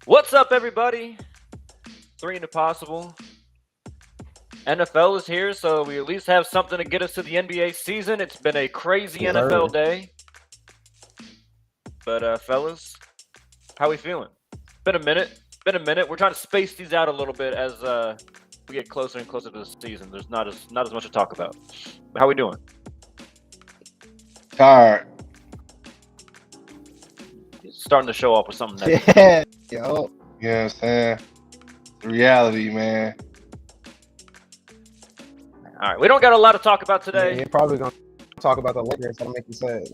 What's up, everybody? Three into possible. NFL is here, so we at least have something to get us to the NBA season. It's been a crazy Yes, NFL sir. day. But fellas, how we feeling? Been a minute. We're trying to space these out a little bit as we get closer and closer to the season. There's not as much to talk about. But how we doing? Tired. Starting to show off with something next. Yeah, yo. You know what I'm saying? The reality, man. All right, we don't got a lot to talk about Yeah, today. you're probably gonna talk about the Lakers. That'll make you sad.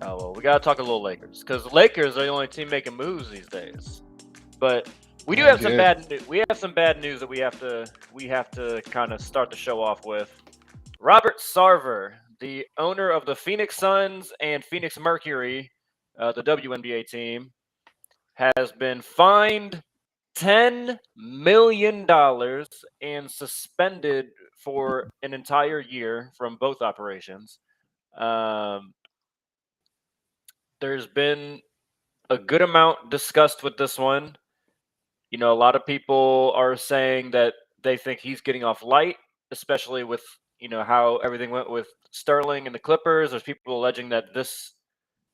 Oh well, we gotta talk a little Lakers because the Lakers are the only team making moves these days. But we do have some bad. We have some bad news that we have to kind of start the show off with. Robert Sarver, the owner of the Phoenix Suns and Phoenix Mercury, the WNBA team, has been fined $10 million and suspended for an entire year from both operations. There's been a good amount discussed with this one. You know, a lot of people are saying that they think he's getting off light, especially with, how everything went with Sterling and the Clippers. There's people alleging that this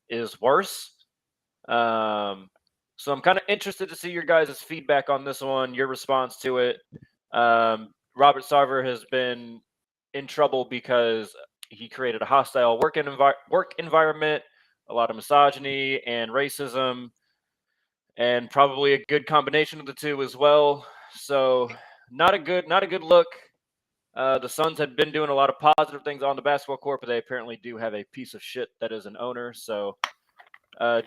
is worse. So I'm kind of interested to see your guys' feedback on this one, your response to it. Robert Sarver has been in trouble because he created a hostile work environment, a lot of misogyny and racism, and probably a good combination of the two as well. So not a good look. The Suns had been doing a lot of positive things on the basketball court, but they apparently do have a piece of shit that is an owner. So,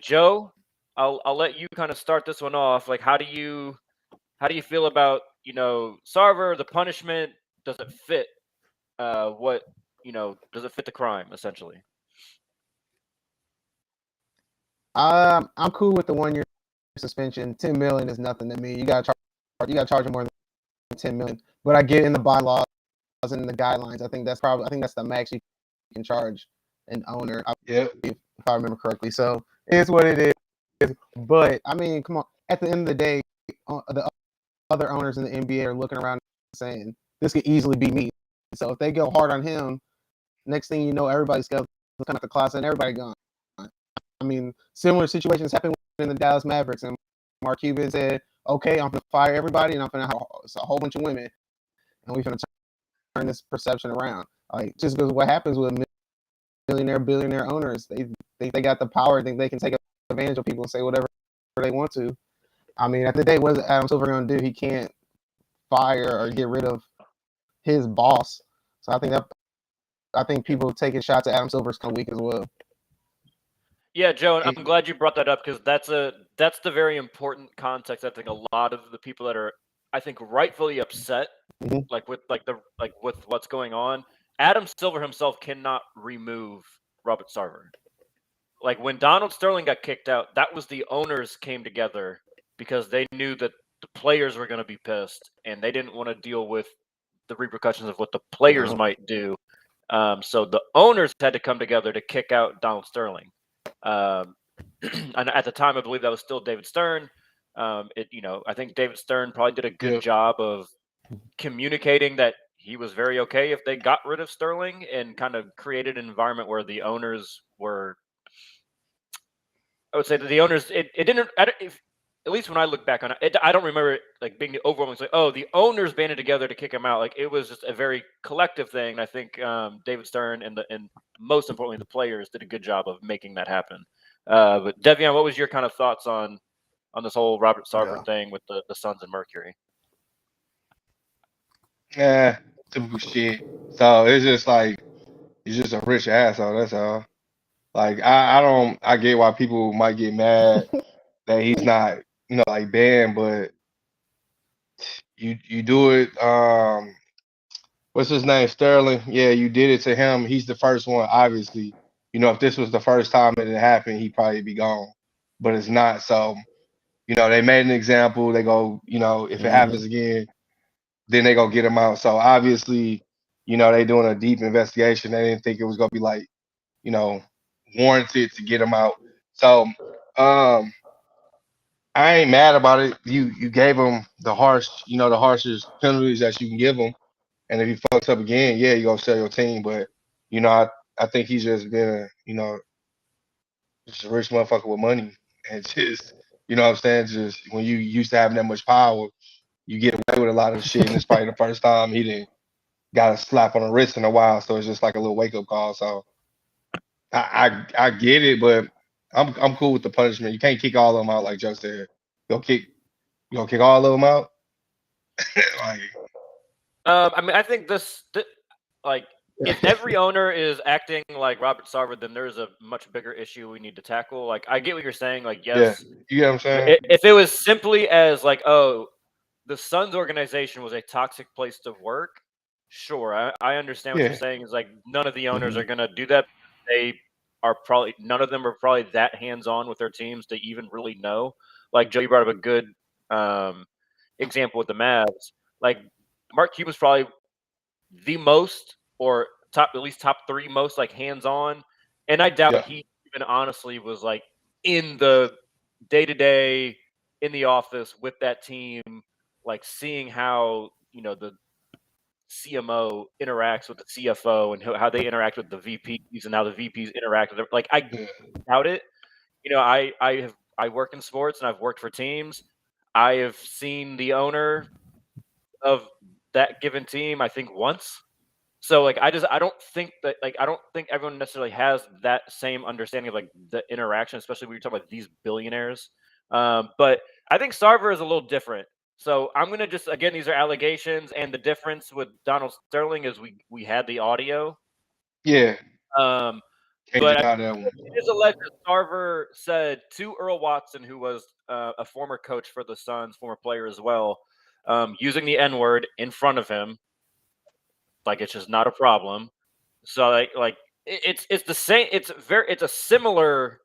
Joe, I'll let you kind of start this one off. Like, how do you feel about Sarver, the punishment? Does it fit? Does it fit the crime essentially? I'm cool with the 1 year suspension. 10 million is nothing to me. You gotta charge him more than 10 million. But I get in the bylaws and in the guidelines. I think that's the max you can charge an owner. Yep. If I remember correctly. So it's what it is. But I mean, come on. At the end of the day, the other owners in the NBA are looking around and saying this could easily be me. So if they go hard on him, next thing you know, everybody's going to come out the closet and everybody gone. I mean, similar situations happened in the Dallas Mavericks, and Mark Cuban said, "Okay, I'm going to fire everybody, and I'm going to have a whole bunch of women, and we're going to turn this perception around." Like, just because what happens with billionaire owners, they got the power. I think they can take advantage of people and say whatever they want to. I mean, at the day, what is Adam Silver going to do? He can't fire or get rid of his boss. So I think people taking shots at Adam Silver's kind of weak as well. Yeah, Joe, and I'm glad you brought that up because that's the very important context. I think a lot of the people that are, I think, rightfully upset, with what's going on. Adam Silver himself cannot remove Robert Sarver. Like when Donald Sterling got kicked out, that was the owners came together because they knew that the players were going to be pissed and they didn't want to deal with the repercussions of what the players might do. So the owners had to come together to kick out Donald Sterling. And at the time, I believe that was still David Stern. I think David Stern probably did a good job of communicating that he was very okay if they got rid of Sterling and kind of created an environment where the owners were. I would say that the owners, it didn't. At least when I look back on it, I don't remember it like being overwhelming. It's like, oh, the owners banded together to kick him out. Like it was just a very collective thing. I think David Stern and most importantly the players did a good job of making that happen. But Devion, what was your kind of thoughts on this whole Robert Sarver thing with the Suns and Mercury? Yeah, typical shit. So it's just like he's just a rich asshole. That's all. Like I get why people might get mad that he's not, like banned, but you do it. What's his name? Sterling. Yeah, you did it to him. He's the first one, obviously. If this was the first time it had happened, he'd probably be gone. But it's not. So, they made an example. They go, if it happens again, then they go get him out. So obviously, they doing a deep investigation. They didn't think it was gonna be like, warranted to get him out. So, I ain't mad about it. You gave him the harshest penalties that you can give him. And if he fucks up again, yeah, you gonna sell your team. But I think he's just been just a rich motherfucker with money, and just what I'm saying. Just when you used to having that much power, you get away with a lot of shit. And it's probably the first time he didn't got a slap on the wrist in a while. So it's just like a little wake up call. So I get it, but I'm cool with the punishment. You can't kick all of them out like Joe said. Go kick you gonna kick all of them out? Like, I mean, I think like, if every owner is acting like Robert Sarver, then there's a much bigger issue we need to tackle. Like, I get what you're saying. Like, yeah, yes, you get what I'm saying? if it was simply as like, oh, the Suns organization was a toxic place to work, sure, I understand what you're Yeah, saying. Is like none of the owners Mhm. are gonna do that. They are probably none of them are probably that hands on with their teams to even really know. Like Joe, you brought up a good example with the Mavs. Like Mark Cuban's probably the most or at least top three most like hands on, and I doubt yeah, he even honestly was like in the day to day in the office with that team, like seeing how the CMO interacts with the CFO and how they interact with the VPs and how the VPs interact with them. Like I yeah, doubt it. I work in sports and I've worked for teams. I have seen the owner of that given team, I think once. So like I don't think that like I don't think everyone necessarily has that same understanding of like the interaction, especially when you're talking about these billionaires. But I think Sarver is a little different. So I'm gonna just again these are allegations, and the difference with Donald Sterling is we had the audio. yeah. Um, Can't but deny that one. it is alleged that Sarver said to Earl Watson, who was a former coach for the Suns, former player as well, using the N word in front of him, like it's just not a problem. So it's the same. It's a similar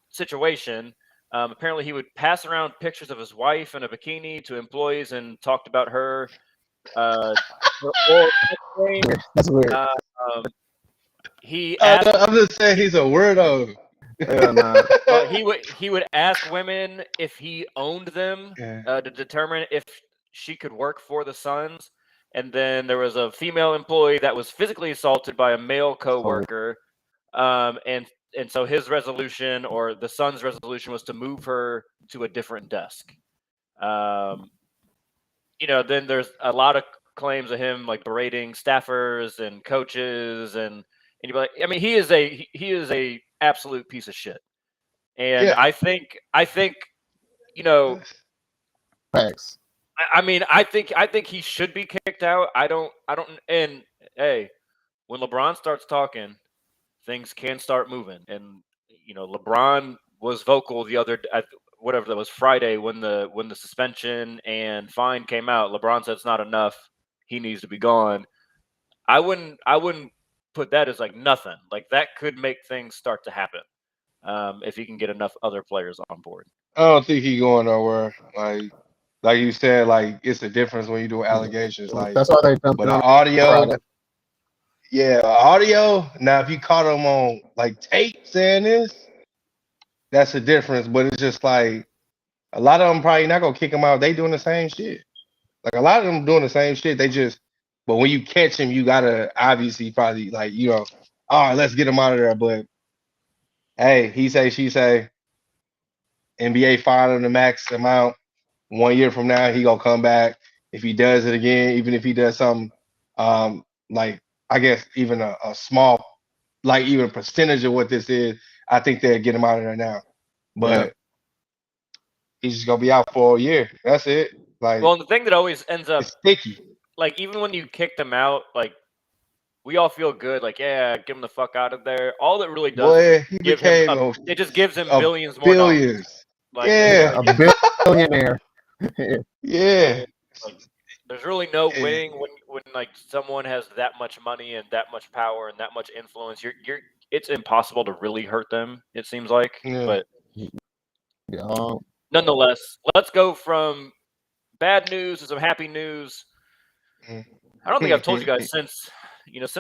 situation. Apparently, he would pass around pictures of his wife in a bikini to employees and talked about uh, her oral sex game. That's weird. Uh, he asked. I'm just saying he's a weirdo. Hell nah. He would ask women if he owned them Yeah, to determine if she could work for the Suns. And then there was a female employee that was physically assaulted by a male Oh, coworker. And so his resolution or the Suns' resolution was to move her to a different desk. Um, then there's a lot of claims of him like berating staffers and coaches, and you'd be like, I mean, he is a absolute piece of shit. And yeah. I think you know, facts. I mean, I think he should be kicked out. I don't. And hey, when LeBron starts talking, things can start moving. And LeBron was vocal whatever that was Friday when the suspension and fine came out. LeBron said it's not enough. He needs to be gone. I wouldn't put that as like nothing. Like that could make things start to happen if he can get enough other players on board. I don't think he going nowhere. Like you said, like it's a difference when you do Yeah. allegations. Like, That's why they but jumping the on audio, Friday. yeah, audio. Now, if you caught him on like tape saying this, that's a difference. But it's just like a lot of them probably not gonna kick him out. They doing the same shit. Like a lot of them doing the same shit. But when you catch him, you gotta obviously probably like all right, let's get him out of there. But hey, he say, she say, NBA fine him the max amount. 1 year from now, he gonna come back. If he does it again, even if he does something, like I guess even a small, like even percentage of what this is, I think they'll get him out of there now. Yeah. But he's just gonna be out for a year. That's it. Well, Like and the thing that always ends up it's sticky. like even when you kick them out, like we all feel good, like yeah, get him the fuck out of there. All it really does is just Boy, he give him became it just gives him a billions more dollars. billions. Like Yeah, Yeah, a billionaire. yeah, like there's really no yeah, winning when like someone has that much money and that much power and that much influence. It's impossible to really hurt them, it seems like. yeah. But Yeah. nonetheless, let's go from bad news to some happy news. I don't think I've told you guys since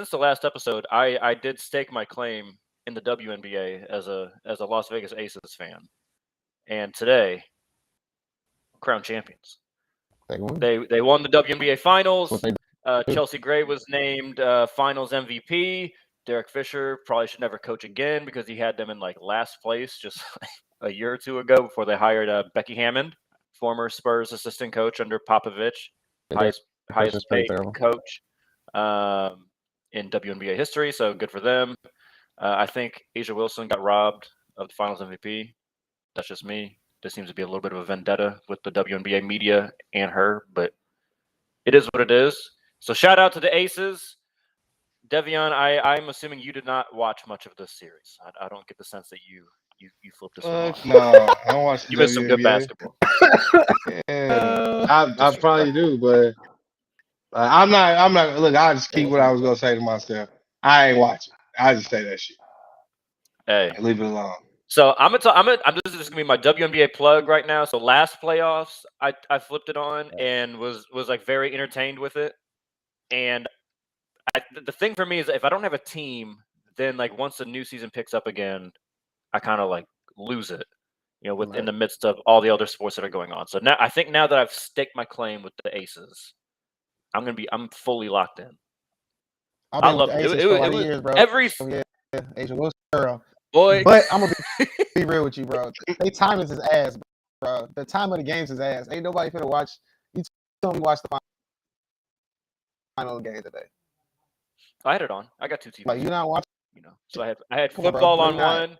the last episode, I did stake my claim in the WNBA as a Las Vegas Aces fan. and today, crown champions. They won. They won the WNBA Finals. What they do. Chelsea Gray was named Finals MVP. Derek Fisher probably should never coach again because he had them in like last place just a year or two ago before they hired Becky Hammond, former Spurs assistant coach under Popovich, highest paid coach in WNBA history. So good for them. I think Asia Wilson got robbed of the Finals MVP. That's just me. There seems to be a little bit of a vendetta with the WNBA media and her, but it is what it is. So shout out to the Aces. Devion, I'm assuming you did not watch much of this series. I don't get the sense that you flipped this one off. No, I don't watch the You missed some good WNBA. basketball. Yeah, I probably do, but I'm not. Look, I'll just keep what I was gonna say to myself. I ain't watching. I just say that shit. Hey, And leave it alone. so this is just gonna be my WNBA plug right now. So last playoffs, I flipped it on and was like very entertained with it. And the thing for me is that if I don't have a team, then like once the new season picks up again, I kind of like lose it, in the midst of all the other sports that are going on. So now I think now that I've staked my claim with the Aces, I'm fully locked in. I love it. It was years, bro. Every Asia Wilson, girl. Boy, but I'm gonna be real with you, bro. They time is his ass, bro. The time of the game's his ass. Ain't nobody finna watch. You told me watch the final game today. I had it on. I got two TVs. Like you not watching, So I had football on one.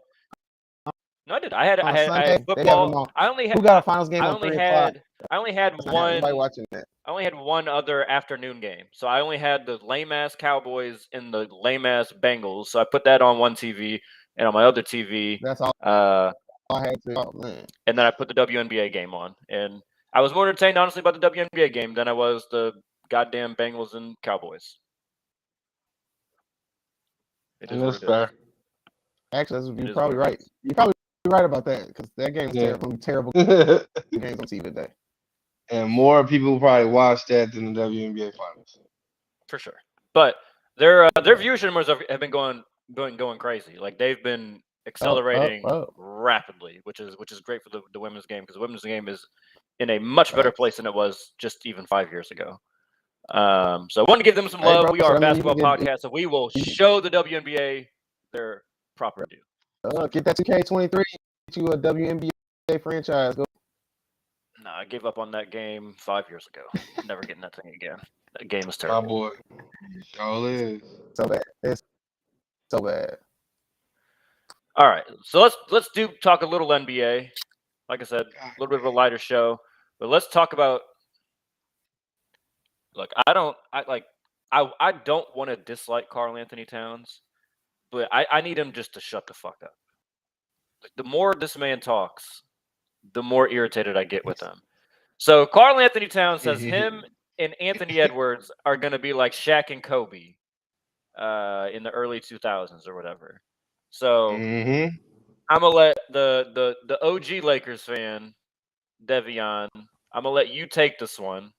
No, I did. I had football. I only had. Who got a finals game on 3 o'clock? I only had one. Nobody watching that. I only had one other afternoon game. So I only had the lame ass Cowboys and the lame ass Bengals. So I put that on one TV, and on my other TV, that's all. I had to. Oh, man. And then I put the WNBA game on, and I was more entertained honestly about the WNBA game than I was the goddamn Bengals and Cowboys. That's fair. Actually, you're probably right. You're probably right about that because that game's terrible games on TV today. And more people probably watch that than the WNBA finals. For sure. But their viewership numbers have been going crazy. Like they've been accelerating rapidly, which is great for the women's game because the women's game is in a much better place than it was just even 5 years ago. So I want to give them some love. We are a basketball podcast, so we will show the WNBA their proper due. Get that 2K23 to a WNBA franchise. Go. No, I gave up on that game 5 years ago. Never getting that thing again. That game is terrible. My boy. Sure is. So bad. It's so bad. All right. So let's talk a little NBA. Like I said, a little bit of a lighter show. But let's talk about look, I don't want to dislike Karl Anthony Towns, but I need him just to shut the fuck up. Like, the more this man talks, the more irritated I get with him. So Karl Anthony Towns says him and Anthony Edwards are going to be like Shaq and Kobe in the early 2000s or whatever. So I'm going to let the OG Lakers fan, Devion, I'm going to let you take this one.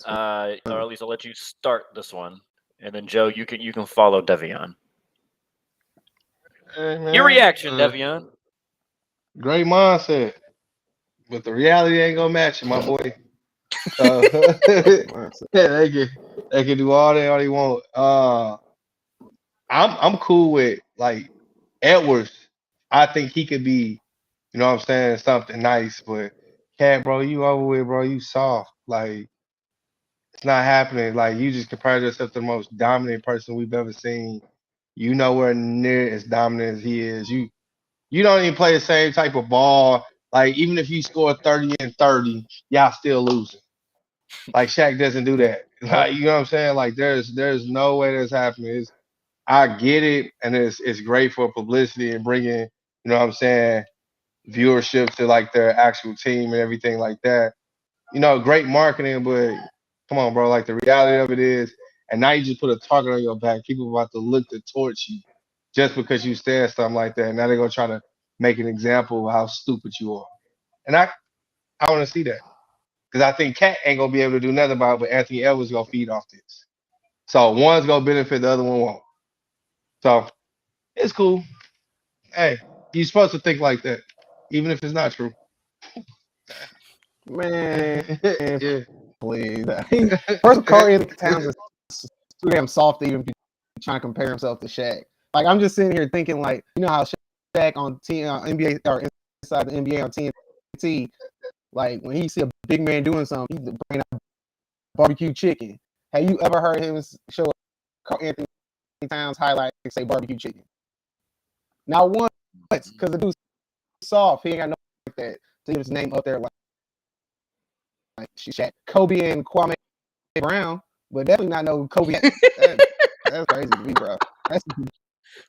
Or at least I'll let you start this one. And then, Joe, you can follow Devion. Hey, man, your reaction, Devion. Great mindset. But the reality ain't gonna match it, my boy. Yeah, they can do all they want. I'm cool with like Edwards. I think he could be, you know what I'm saying, something nice, but Cat, bro, you over with, bro, you soft. Like it's not happening. Like you just compared yourself to the most dominant person we've ever seen. You nowhere near as dominant as he is. You don't even play the same type of ball. Like even if you score 30 and 30, y'all still losing. Like Shaq doesn't do that. Like you know what I'm saying? Like there's no way that's happening. I get it, and it's great for publicity and bringing, you know what I'm saying, viewership to like their actual team and everything like that. You know, great marketing, but come on, bro. Like the reality of it is, and now you just put a target on your back. People about to look to torch you just because you said something like that. And now they're gonna try to make an example of how stupid you are. And I want to see that because I think Cat ain't gonna be able to do nothing about it, but Anthony Edwards gonna feed off this. So one's gonna benefit, the other one won't. So it's cool. Hey, You're supposed to think like that, even if it's not true. Man, Yeah. please. First of all, Karl Anthony Towns is too damn soft to even be trying to compare himself to Shaq. Like, I'm just sitting here thinking, like, you know how Shaq on NBA or inside the NBA on TNT, like, when he see a big man doing something, he's bringing out barbecue chicken. Have you ever heard him show Karl Anthony Towns highlight and say barbecue chicken? Not once, because the dude's soft. He ain't got no like that to get his name up there like Shaq, Kobe, and Kwame Brown, but definitely not know Kobe. That's crazy to me, bro. That's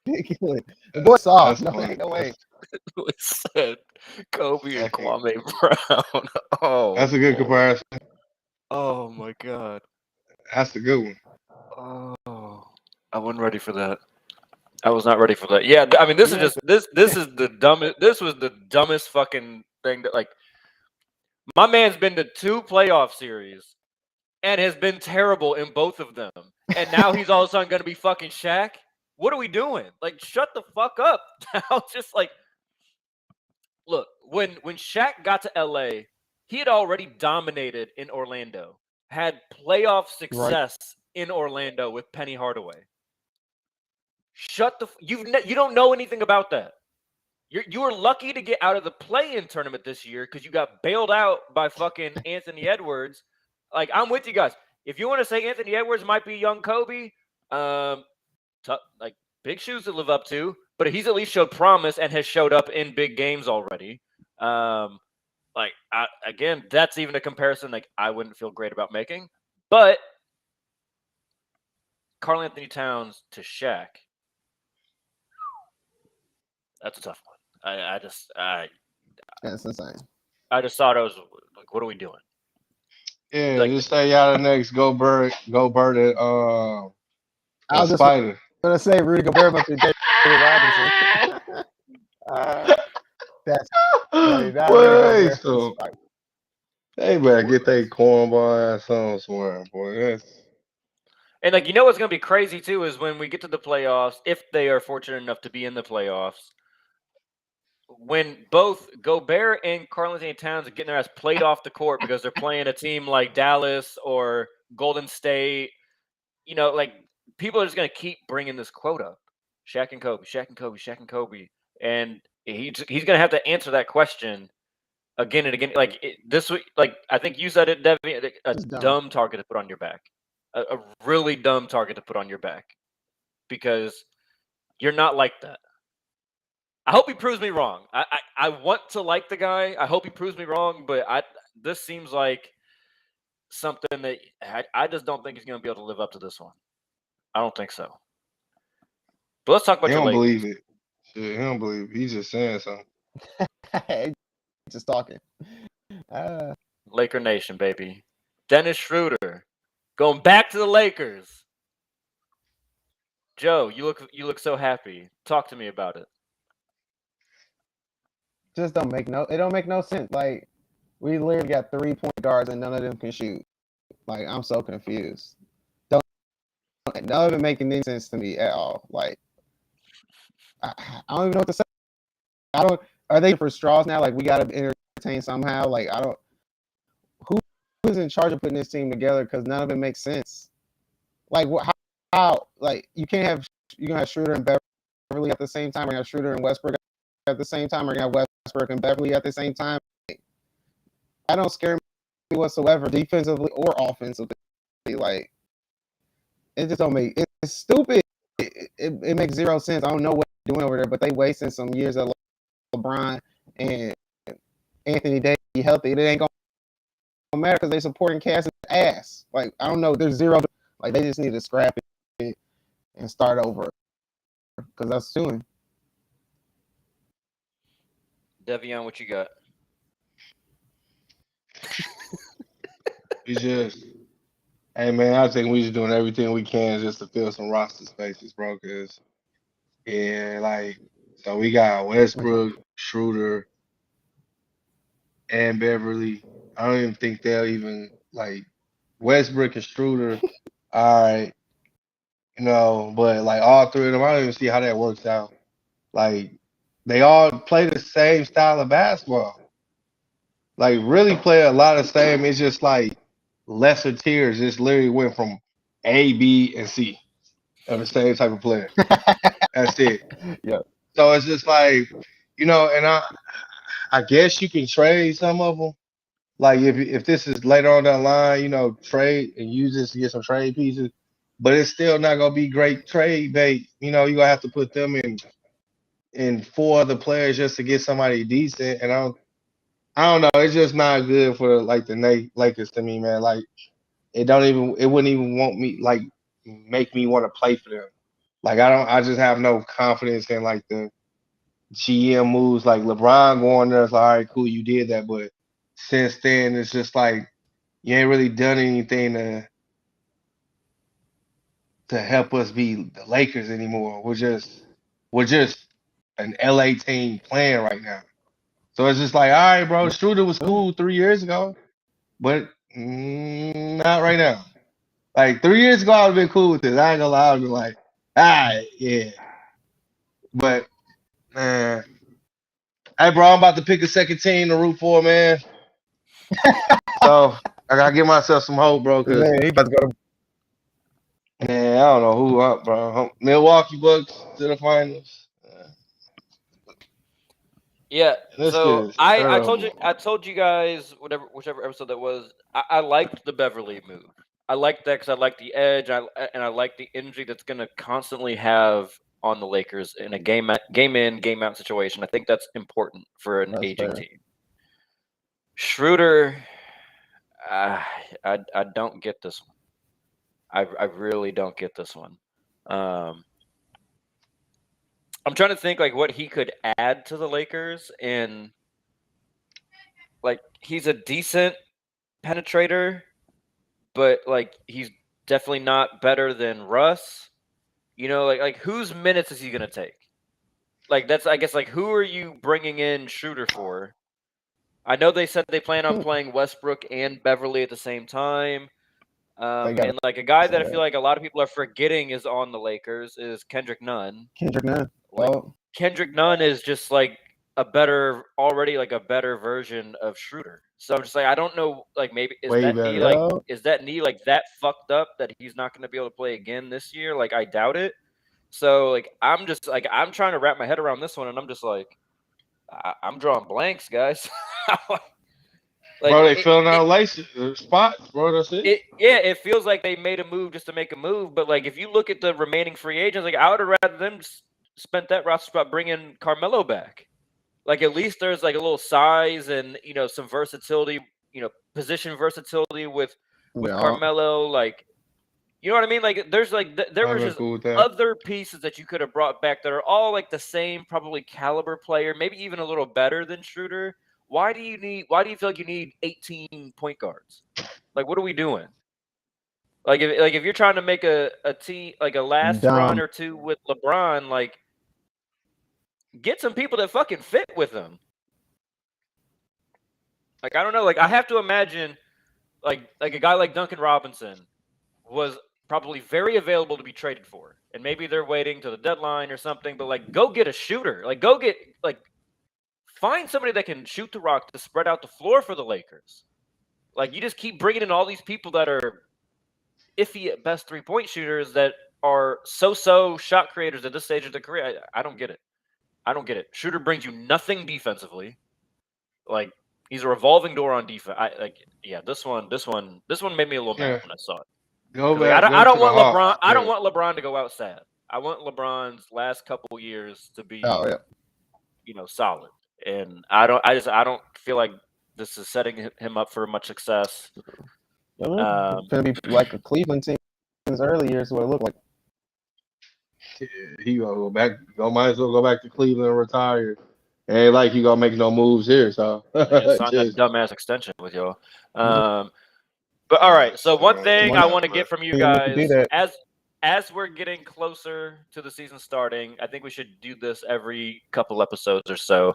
ridiculous. The boy's soft. No way. It said Kobe and Kwame Brown. Oh, that's a good comparison. Oh my god. That's a good one. Oh, I wasn't ready for that. I was not ready for that. Yeah, I mean, this is just this is the dumbest. This was the dumbest fucking thing that, like, my man's been to 2 playoff series and has been terrible in both of them, and now he's all of a sudden going to be fucking Shaq. What are we doing? Like, shut the fuck up. Now, just like, look, when Shaq got to LA, he had already dominated in Orlando, had playoff success in Orlando with Penny Hardaway. Shut the you don't know anything about that. You were lucky to get out of the play-in tournament this year because you got bailed out by fucking Anthony Edwards. Like, I'm with you guys. If you want to say Anthony Edwards might be young Kobe, like, big shoes to live up to, but he's at least showed promise and has showed up in big games already. Again, that's even a comparison like I wouldn't feel great about making. But Karl Anthony Towns to Shaq, that's a tough one. That's insane. I just thought it was like, what are we doing? Yeah, Like, just say y'all the next Go Bird and I was Spider. just gonna say Rudy Gobert must be David Robinson. That's funny. Boy, so they better get their cornball ass on somewhere, boy. And, like, you know what's gonna be crazy too is when we get to the playoffs, if they are fortunate enough to be in the playoffs, when both Gobert and Karl Anthony Towns are getting their ass played off the court because they're playing a team like Dallas or Golden State, you know, like, people are just going to keep bringing this quote up. Shaq and Kobe, Shaq and Kobe, Shaq and Kobe. And he's going to have to answer that question again and again. Like, this week, like, I think you said it, Devi, a dumb target to put on your back. A really dumb target to put on your back. Because you're not like that. I hope he proves me wrong. I want to like the guy. I hope he proves me wrong, but this seems like something that I just don't think he's going to be able to live up to this one. I don't think so. But let's talk about your Lakers. Believe it. Shit, he don't believe it. He's just saying something. Just talking. Laker Nation, baby. Dennis Schroeder going back to the Lakers. Joe, you look so happy. Talk to me about it. Just don't make no sense. Like, we literally got 3 point guards and none of them can shoot. Like, I'm so confused. None of it making any sense to me at all. Like, I don't even know what to say. Are they for straws now? Like, we gotta entertain somehow. Like, who's in charge of putting this team together? Because none of it makes sense. Like, how like, you're gonna have Schroeder and Beverly at the same time, or you have Schroeder and Westbrook at the same time, or you have Westbrook and Beverly at the same time. That don't scare me whatsoever, defensively or offensively. Like, it just don't make it's stupid. It makes zero sense. I don't know what they're doing over there, but they wasting some years of LeBron and Anthony Davis healthy. It ain't gonna matter because they supporting Cass's ass. Like, I don't know. There's zero. Like, they just need to scrap it and start over because that's suing. Devion, what you got? Hey, man, I think we just doing everything we can just to fill some roster spaces, bro. Cause so we got Westbrook, Schroeder, and Beverly. I don't even think they'll even like Westbrook and Schroeder. All right, but like all 3 of them, I don't even see how that works out. Like, they all play the same style of basketball. Like really play a lot of same. It's just like lesser tiers. Just literally went from A, B, and C of the same type of player. That's it. Yeah. So it's just like, and I guess you can trade some of them. Like if this is later on down the line, trade and use this to get some trade pieces, but it's still not gonna be great trade bait. You're gonna have to put them in four other players just to get somebody decent. And I don't know. It's just not good for like the Lakers to me, man. Like it wouldn't even want me like make me want to play for them. Like I just have no confidence in like the GM moves. Like LeBron going there, it's like, all right, cool, you did that, but since then it's just like you ain't really done anything to help us be the Lakers anymore. We're just an LA team playing right now. So it's just like, all right, bro, Schroeder was cool 3 years ago, but not right now. Like 3 years ago, I would have been cool with this. I ain't gonna lie, I would be like, all right, yeah. But man, hey, bro, I'm about to pick a second team to root for, man. So I gotta give myself some hope, bro. Cause Man, he about to go to man, I don't know who up, bro. Milwaukee Bucks to the finals. Yeah. This So is I terrible. told you guys whichever episode that was. I liked the Beverly move. I liked that because I like the edge. And I like the energy that's gonna constantly have on the Lakers in a game in game out situation. I think that's important for an That's aging fair. team. Schroeder, I don't get this one. I really don't get this one. I'm trying to think like what he could add to the Lakers, and like he's a decent penetrator, but like he's definitely not better than Russ. Like whose minutes is he gonna take? Like that's I guess like who are you bringing in Schroeder for? I know they said they plan on playing Westbrook and Beverly at the same time. They got And like a guy that I feel like a lot of people are forgetting is on the Lakers is Kendrick Nunn. Kendrick Nunn. Like Oh, Kendrick Nunn is just like already like a better version of Schroeder. So I'm just like I don't know like maybe Way better. is that knee like that fucked up that he's not going to be able to play again this year? Like I doubt it. So like I'm just like I'm trying to wrap my head around this one, and I'm just like I'm drawing blanks, guys. Like Bro, they filling out spots, bro. That's it. it feels like they made a move just to make a move. But like if you look at the remaining free agents, like I would have rather them spent that roster spot bringing Carmelo back. Like at least there's like a little size and some versatility, position versatility with yeah. Carmelo. Like you know what I mean? Like there's like there was just Cool with that. other pieces that you could have brought back that are all like the same probably caliber player, maybe even a little better than Schroeder. Why do you feel like you need 18 point guards? Like what are we doing? Like if you're trying to make a team like a last run or two with LeBron, like get some people that fucking fit with them. Like I don't know, like I have to imagine like a guy like Duncan Robinson was probably very available to be traded for. And maybe they're waiting to the deadline or something, but like go get a shooter. Like go get like find somebody that can shoot the rock to spread out the floor for the Lakers. Like you just keep bringing in all these people that are iffy at best 3-point shooters that are so shot creators at this stage of their career. I don't get it. I don't get it. Shooter brings you nothing defensively. Like he's a revolving door on defense. This one made me a little mad when I saw it. Go Like, back. I don't want LeBron. Hawks. I don't want LeBron to go out sad. I want LeBron's last couple years to be, solid. And I don't feel like this is setting him up for much success. It's gonna be like a Cleveland team in his early years. What it looked like. Yeah, he gonna go back. Might as well go back to Cleveland and retire. Ain't like he gonna make no moves here. So sign that dumbass extension with y'all. But all right. So one thing I want to get from you guys as we're getting closer to the season starting, I think we should do this every couple episodes or so.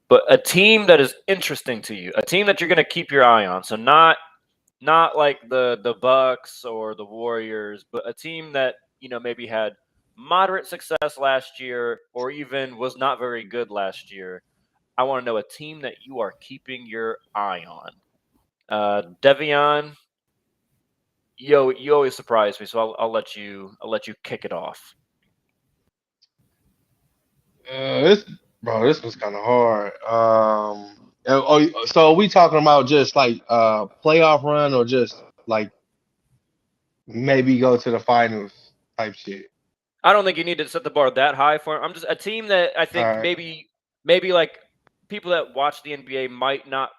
But a team that is interesting to you, a team that you're going to keep your eye on. So not like the Bucks or the Warriors, but a team that maybe had moderate success last year or even was not very good last year. I want to know a team that you are keeping your eye on. Devion, you always surprise me, so I'll let you kick it off. This was kind of hard. So are we talking about just like playoff run or just like maybe go to the finals type shit? I don't think you need to set the bar that high for. I'm just a team that I think All right. maybe like people that watch the NBA might not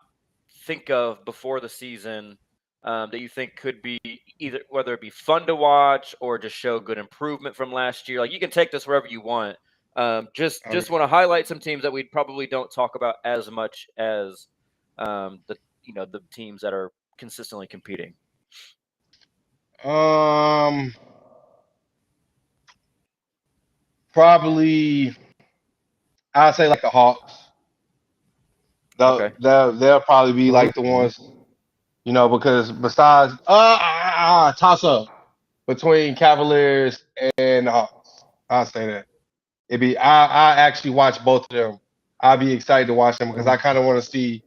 think of before the season that you think could be either whether it be fun to watch or just show good improvement from last year. Like you can take this wherever you want. Just Okay. want to highlight some teams that we probably don't talk about as much as the teams that are consistently competing. Probably I'd say like the Hawks. Okay. They'll probably be Mhm. like the ones, because besides toss up between Cavaliers and the Hawks. I'll say that. I actually watch both of them. I'll be excited to watch them because I kind of want to see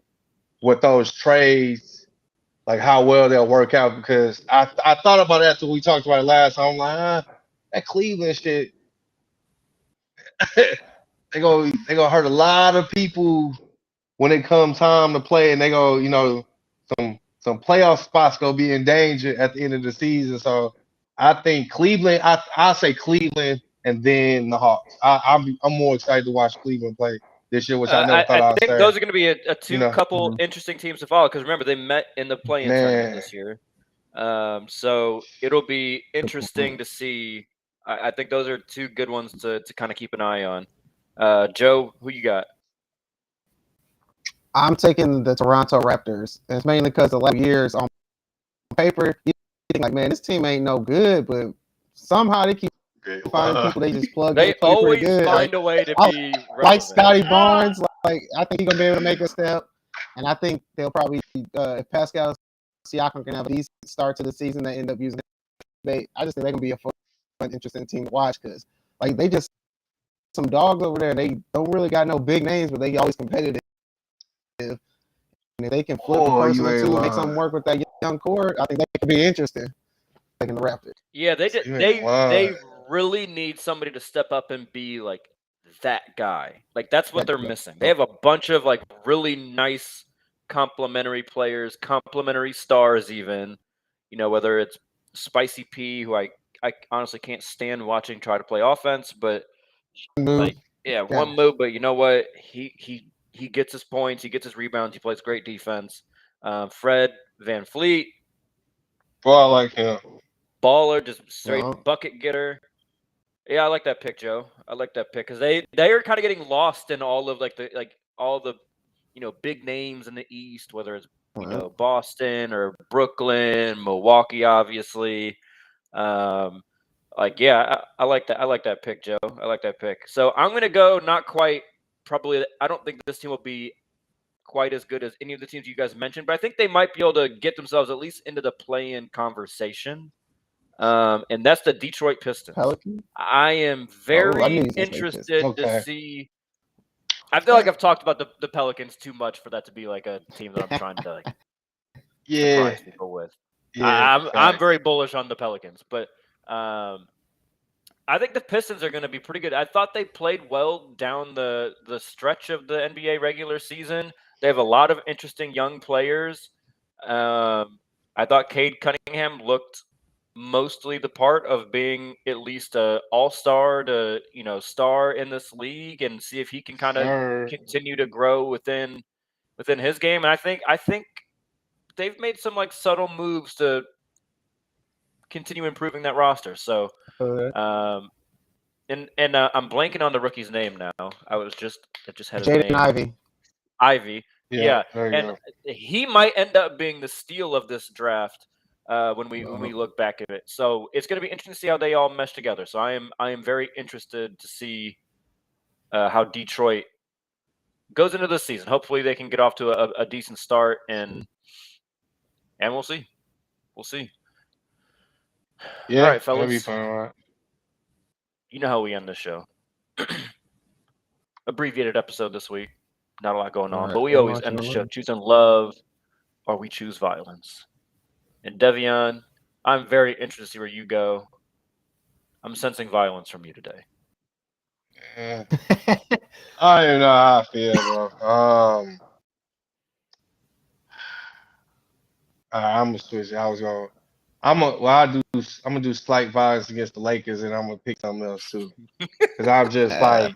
what those trades, like how well they'll work out. Because I thought about it after we talked about it last time. I'm like, that Cleveland shit, they gonna hurt a lot of people when it comes time to play, and they go, some playoff spots gonna be in danger at the end of the season. So I think Cleveland. I say Cleveland and then the Hawks. I'm more excited to watch Cleveland play this year, which I never thought I I'd think say. those are going to be a two couple interesting teams to follow because remember they met in the play-in tournament Man, this year, so it'll be interesting to see. I think those are two good ones to kind of keep an eye on. Joe, who you got? I'm taking the Toronto Raptors. And it's mainly because the last years on paper, you think like, man, this team ain't no good, but somehow they keep finding people they just plug in They and play pretty always good. find a way to I be like relevant. Scotty Barnes. Like I think he's gonna be able to make a step, and I think they'll probably if Pascal Siakam can have a decent start to the season, they end up using. I just think they're gonna be a fun, interesting team to watch because like they just some dogs over there. They don't really got no big names, but they always competitive. And if they can flip a person or two and make something work with that young core, I think that could be interesting. Taking the Raptors. Yeah, they really need somebody to step up and be like that guy. Like that's what they're missing. They have a bunch of like really nice complementary players, complementary stars even. Whether it's Spicy P, who I honestly can't stand watching try to play offense, but like one move, but you know what? He gets his points, he gets his rebounds, he plays great defense. Fred VanVleet, boy, I like him. Baller, just straight bucket getter. Yeah, I like that pick, Joe. I like that pick because they are kind of getting lost in all of all the big names in the East, whether it's Boston or Brooklyn, Milwaukee, obviously. I like that. I like that pick, Joe. I like that pick. So I'm gonna go not quite. Probably, I don't think this team will be quite as good as any of the teams you guys mentioned, but I think they might be able to get themselves at least into the play-in conversation. And that's the Detroit Pistons. Pelicans? I am very interested to see. I feel like I've talked about the Pelicans too much for that to be like a team that I'm trying to like surprise people with. Yeah, I'm very bullish on the Pelicans, but I think the Pistons are going to be pretty good. I thought they played well down the stretch of the NBA regular season. They have a lot of interesting young players. I thought Cade Cunningham looked mostly the part of being at least a all-star to star in this league and see if he can kind of continue to grow within his game. And I think they've made some like subtle moves to continue improving that roster. So and I'm blanking on the rookie's name now. I just had his name. Ivy. Yeah. And he might end up being the steal of this draft when we look back at it. So it's going to be interesting to see how they all mesh together. So I am very interested to see how Detroit goes into this season. Hopefully they can get off to a decent start and we'll see. We'll see. Yeah, all right, fellas. that'll be fun, right? You know how we end the show. Abbreviated episode this week. Not a lot going on, but we always end the show choosing love or we choose violence. And Devion, I'm very interested to see where you go. I'm sensing violence from you today. I don't even know how I feel, bro. I'm gonna switch. I'm gonna do slight violence against the Lakers, and I'm gonna pick something else too. Cause I'm just like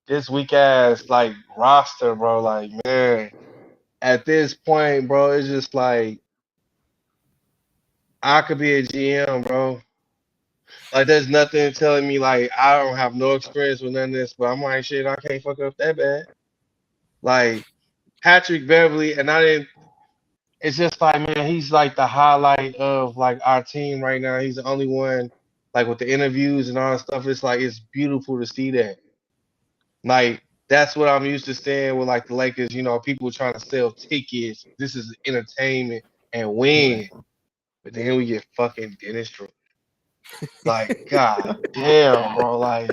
this weak ass like roster, bro. Like, man, at this point, bro, it's just like I could be a GM, bro. Like, there's nothing telling me like I don't have no experience with none of this, but I'm like, shit, I can't fuck up that bad. Like Patrick Beverly, and I didn't. It's just like, man, he's like the highlight of like our team right now. He's the only one, like with the interviews and all that stuff. It's like it's beautiful to see that. Like that's what I'm used to seeing with like the Lakers. You know, people trying to sell tickets. This is entertainment and win, but then we get fucking Dennis Schroeder. Like, god damn, bro. Like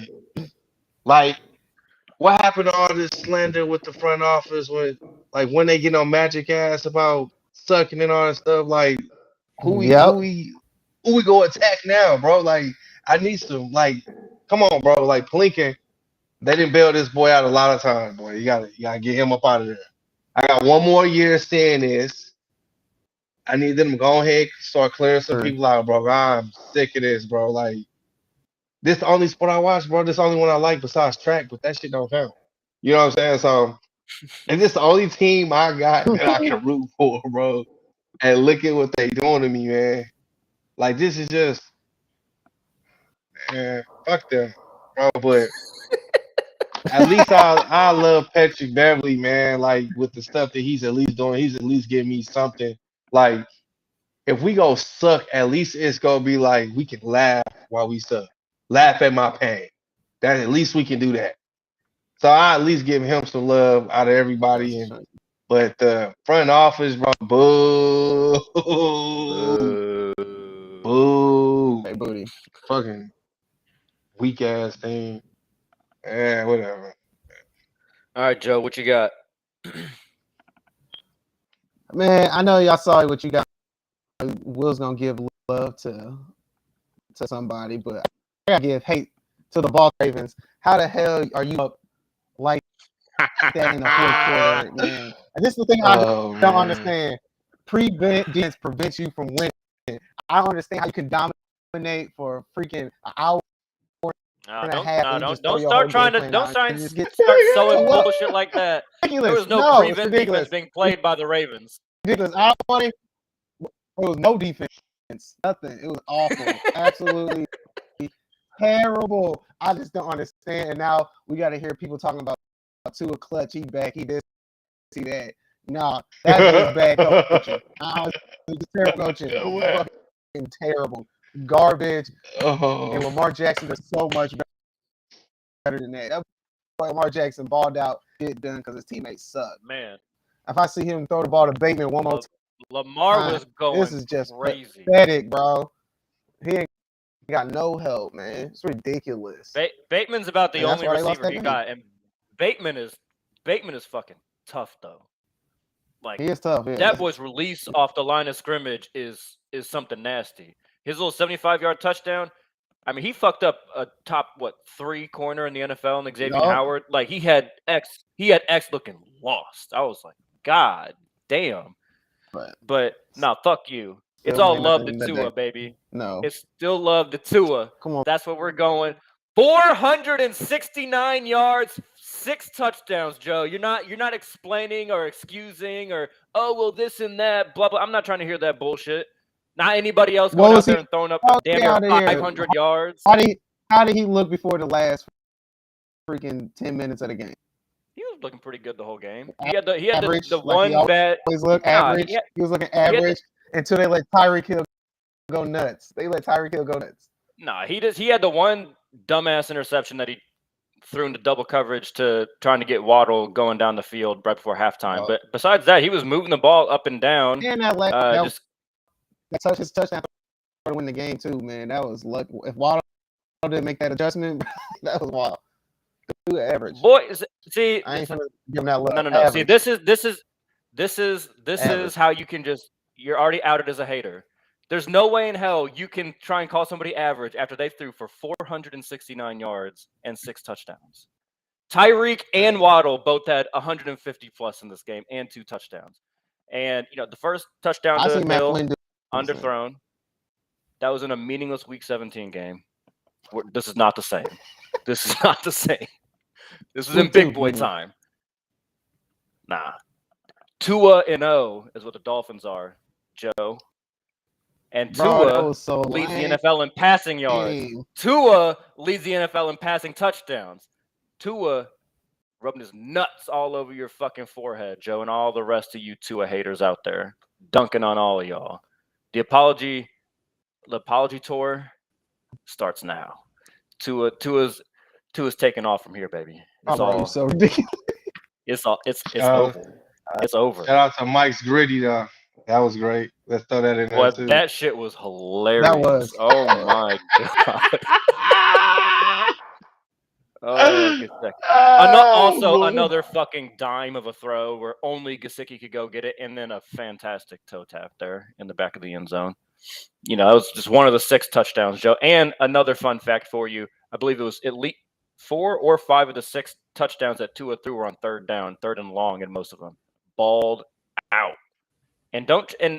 what happened to all this slander with the front office when they get on Magic ass about sucking and all that stuff? Like, who we go attack now, bro? Like, I need some come on, bro. Like Plinken, they didn't bail this boy out a lot of times, boy. You gotta get him up out of there. I got one more year saying this. I need them to go ahead start clearing some people out, bro. I'm sick of this, bro. Like, this the only sport I watch, bro. This the only one I like besides track, but that shit don't count. You know what I'm saying? So, and this the only team I got that I can root for, bro. And look at what they doing to me, man. Like, this is just, man, fuck them, bro. But at least I love Patrick Beverly, man. Like, with the stuff that he's at least doing, he's at least giving me something. Like, if we go suck, at least it's gonna be like we can laugh while we suck. Laugh at my pain. That at least we can do that. So I at least give him some love out of everybody. But the front office, bro, boo, boo, Hey, booty. fucking weak ass thing. Yeah, whatever. All right, Joe, what you got? Man, I know y'all saw what you got. Will's gonna give love to somebody, but I gotta give hate to the Baltimore Ravens. How the hell are you up like that in the fourth quarter, man? And this is the thing I don't understand. Defense prevents you from winning. I don't understand how you can dominate for freaking an hour and a half. Don't start sowing bullshit like that. Ridiculous. There was no prevent defense being played by the Ravens. Ridiculous. There was no defense. Nothing. It was awful. Absolutely terrible. I just don't understand. And now we got to hear people talking about Tua clutch. He back. He this. See that. No, that's just bad coaching. It's terrible coaching. Fucking terrible. Garbage. And Lamar Jackson is so much better than that. That's why Lamar Jackson balled out, get done because his teammates suck. Man. If I see him throw the ball to Bateman one more time, Lamar was going this is just crazy. Pathetic, bro. He ain't got no help, man. It's ridiculous. Bateman's about the only receiver he got, and Bateman is fucking tough though. Like, he is tough. Yeah. That boy's release off the line of scrimmage is something nasty. His little 75-yard touchdown. I mean, he fucked up a top 3 corner in the NFL and Xavier Howard. Like, he had X looking lost. I was like, God damn. But no, fuck you. It's all love to Tua, baby. No. It's still love to Tua. Come on. That's what we're going. 469 yards, 6 touchdowns, Joe. You're not explaining or excusing or, oh, well, this and that, blah, blah. I'm not trying to hear that bullshit. Not anybody else going out there and throwing up damn near 500 yards. How did he look before the last freaking 10 minutes of the game? He was looking pretty good the whole game. He had the one bad. He was looking average until they let Tyreek Hill go nuts. Nah, he had the one dumbass interception that he threw into double coverage to trying to get Waddle going down the field right before halftime. But besides that, he was moving the ball up and down. And his touchdown to win the game too, man. That was luck. If Waddle didn't make that adjustment. That was wild. Do average. Boy, see, I ain't gonna give him that love. no. Average. See, this is how you can you're already outed as a hater. There's no way in hell you can try and call somebody average after they threw for 469 yards and 6 touchdowns. Tyreek and Waddle both had 150 plus in this game and 2 touchdowns. And the first touchdown to Hill underthrown. That was in a meaningless Week 17 game. This is not the same. This is not the same. This was in big boy time. Nah. 2-0 is what the Dolphins are, Joe. And Tua leads the NFL in passing yards. Tua leads the NFL in passing touchdowns. Tua rubbing his nuts all over your fucking forehead, Joe, and all the rest of you Tua haters out there, dunking on all of y'all. The apology tour starts now. Tua's taking off from here, baby. It's so ridiculous. It's over. It's over. Shout out to Mike's Gritty though. That was great. Let's throw that in there too. That shit was hilarious. That was. Oh my god. Another fucking dime of a throw where only Gesicki could go get it, and then a fantastic toe tap there in the back of the end zone. That was just one of the 6 touchdowns, Joe. And another fun fact for you, I believe it was at least 4 or 5 of the 6 touchdowns that Tua threw were on third down, third and long, and most of them balled out. And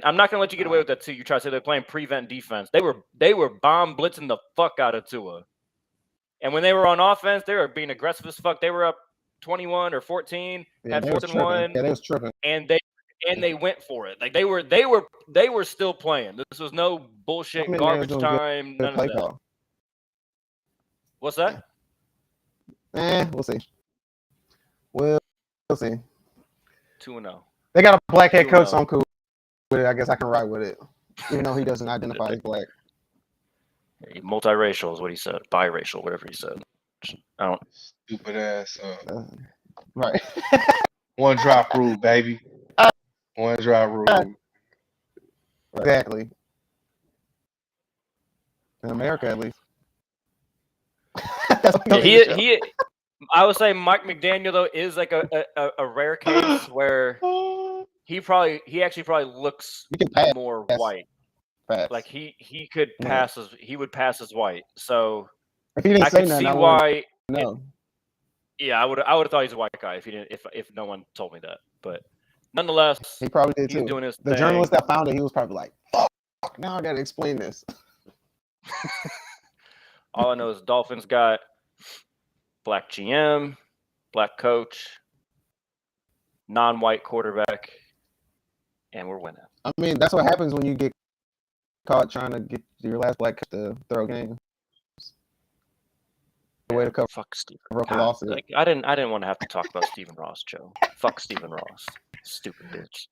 I'm not gonna let you get away with that too. You try to say they're playing prevent defense. They were bomb blitzing the fuck out of Tua. And when they were on offense, they were being aggressive as fuck. They were up 21 or 14, had 4th and 1. Yeah, they was tripping. And they went for it. Like they were still playing. This was no bullshit garbage time. None of that. Call. What's that? We'll see. We'll see. 2-0. They got a black head coach, so I'm cool with it. I guess I can ride with it, even though he doesn't identify as black. Multiracial is what he said. Biracial, whatever he said. I don't. Stupid ass. Right. One drop rule, baby. One drop rule. Exactly. In America, at least. I would say Mike McDaniel though is like a rare case where he actually probably looks more white. Like he could pass he would pass as white. So if he didn't say nothing, see why. No. Yeah, I would have thought he's a white guy if no one told me that. But nonetheless, he probably did too. Doing his the thing. Journalist that found it, he was probably like, "Fuck! Now I gotta explain this." All I know is Dolphins got black GM, black coach, non-white quarterback, and we're winning. I mean, that's what happens when you get caught trying to get your last black coach to throw games. The way to cover. Fuck Stephen. Lawsuit. Like, I didn't want to have to talk about Stephen Ross, Joe. Fuck Stephen Ross, stupid bitch.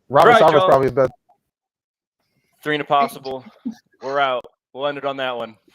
Robert Sarver's probably his best. 3 and a possible. We're out. We'll end it on that one.